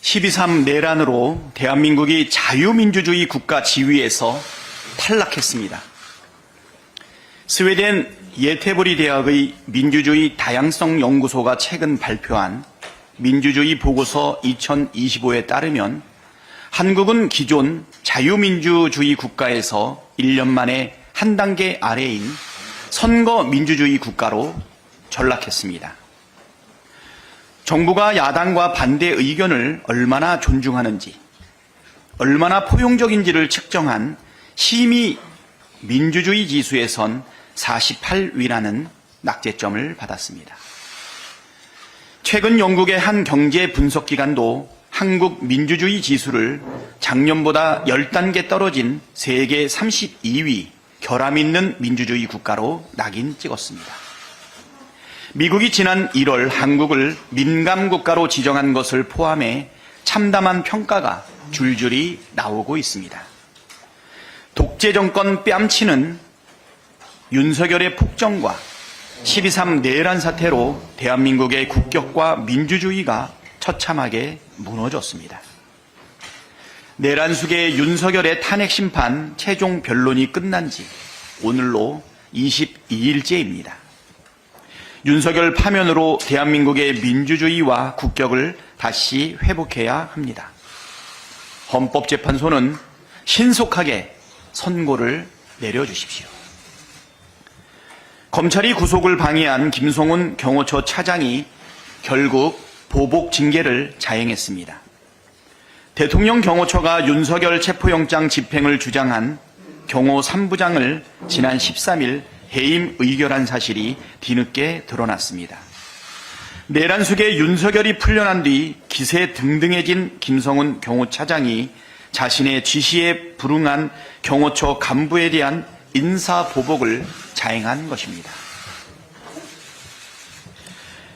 12.3 내란으로 대한민국이 자유민주주의 국가 지위에서 탈락했습니다. 스웨덴 예테보리 대학의 민주주의 다양성 연구소가 최근 발표한 민주주의 보고서 2025에 따르면 한국은 기존 자유민주주의 국가에서 1년 만에 한 단계 아래인 선거 민주주의 국가로 전락했습니다. 정부가 야당과 반대 의견을 얼마나 존중하는지, 얼마나 포용적인지를 측정한 심의 민주주의 지수에선 48위라는 낙제점을 받았습니다. 최근 영국의 한 경제 분석기관도 한국 민주주의 지수를 작년보다 10단계 떨어진 세계 32위 결함 있는 민주주의 국가로 낙인 찍었습니다. 미국이 지난 1월 한국을 민감국가로 지정한 것을 포함해 참담한 평가가 줄줄이 나오고 있습니다. 독재 정권 뺨치는 윤석열의 폭정과 12.3 내란 사태로 대한민국의 국격과 민주주의가 처참하게 무너졌습니다. 내란 수계의 윤석열의 탄핵 심판 최종 변론이 끝난 지 오늘로 22일째입니다. 윤석열 파면으로 대한민국의 민주주의와 국격을 다시 회복해야 합니다. 헌법재판소는 신속하게 선고를 내려주십시오. 검찰이 구속을 방해한 김성훈 경호처 차장이 결국 보복 징계를 자행했습니다. 대통령 경호처가 윤석열 체포영장 집행을 주장한 경호 3부장을 지난 13일 해임 의결한 사실이 뒤늦게 드러났습니다. 내란 수계 윤석열이 풀려난 뒤 기세 등등해진 김성훈 경호차장이 자신의 지시에 불응한 경호처 간부에 대한 인사보복을 자행한 것입니다.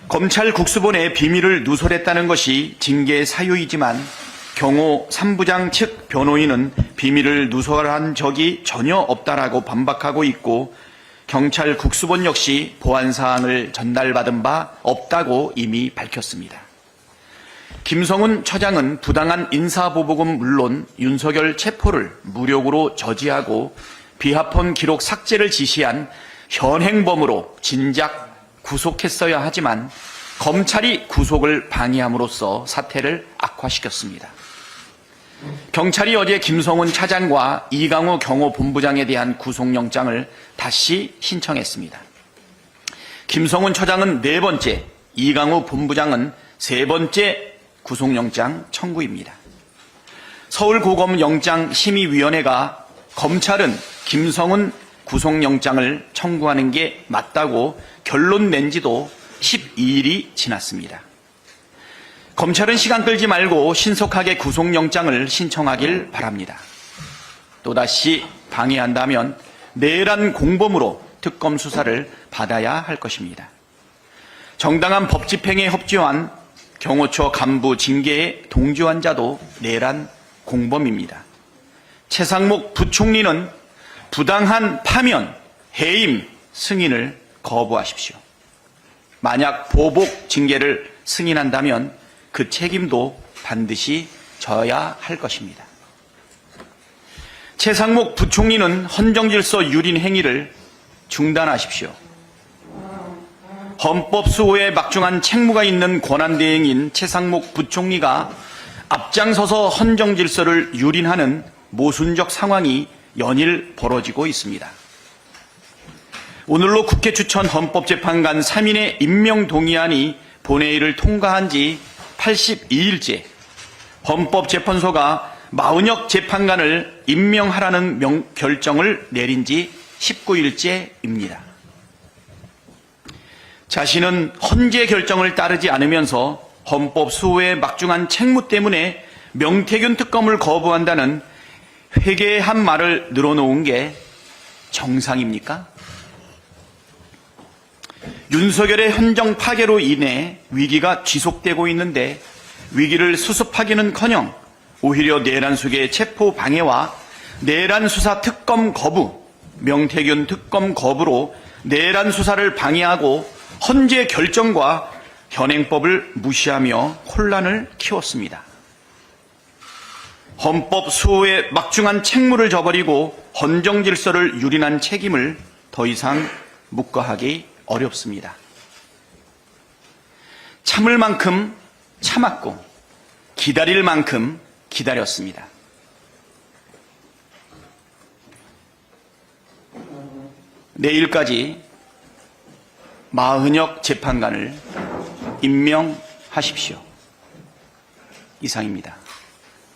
검찰 국수본에 비밀을 누설했다는 것이 징계 사유이지만 경호 3부장 측 변호인은 비밀을 누설한 적이 전혀 없다라고 반박하고 있고 경찰 국수본 역시 보안사항을 전달받은 바 없다고 이미 밝혔습니다. 김성훈 처장은 부당한 인사보복은 물론 윤석열 체포를 무력으로 저지하고 비합헌 기록 삭제를 지시한 현행범으로 진작 구속했어야 하지만 검찰이 구속을 방해함으로써 사태를 악화시켰습니다. 경찰이 어제 김성훈 차장과 이강우 경호본부장에 대한 구속영장을 다시 신청했습니다. 김성훈 처장은 4번째, 이강우 본부장은 3번째 구속영장 청구입니다. 서울고검영장심의위원회가 검찰은 김성훈 구속영장을 청구하는 게 맞다고 결론 낸 지도 12일이 지났습니다. 검찰은 시간 끌지 말고 신속하게 구속영장을 신청하길 바랍니다. 또다시 방해한다면 내란 공범으로 특검 수사를 받아야 할 것입니다. 정당한 법 집행에 협조한 경호처 간부 징계에 동조한 자도 내란 공범입니다. 최상목 부총리는 부당한 파면, 해임, 승인을 거부하십시오. 만약 보복 징계를 승인한다면 그 책임도 반드시 져야 할 것입니다. 최상목 부총리는 헌정질서 유린 행위를 중단하십시오. 헌법 수호에 막중한 책무가 있는 권한대행인 최상목 부총리가 앞장서서 헌정질서를 유린하는 모순적 상황이 연일 벌어지고 있습니다. 오늘로 국회 추천 헌법재판관 3인의 임명 동의안이 본회의를 통과한 지 82일째, 헌법재판소가 마은혁 재판관을 임명하라는 결정을 내린 지 19일째입니다. 자신은 헌재 결정을 따르지 않으면서 헌법 수호의 막중한 책무 때문에 명태균 특검을 거부한다는 회개한 말을 늘어놓은 게 정상입니까? 윤석열의 헌정 파괴로 인해 위기가 지속되고 있는데 위기를 수습하기는커녕 오히려 내란 수계의 체포 방해와 내란 수사 특검 거부, 명태균 특검 거부로 내란 수사를 방해하고 헌재 결정과 현행법을 무시하며 혼란을 키웠습니다. 헌법 수호의 막중한 책무를 저버리고 헌정 질서를 유린한 책임을 더 이상 묵과하기 어렵습니다. 참을 만큼 참았고 기다릴 만큼 기다렸습니다. 내일까지 마은혁 재판관을 임명하십시오. 이상입니다.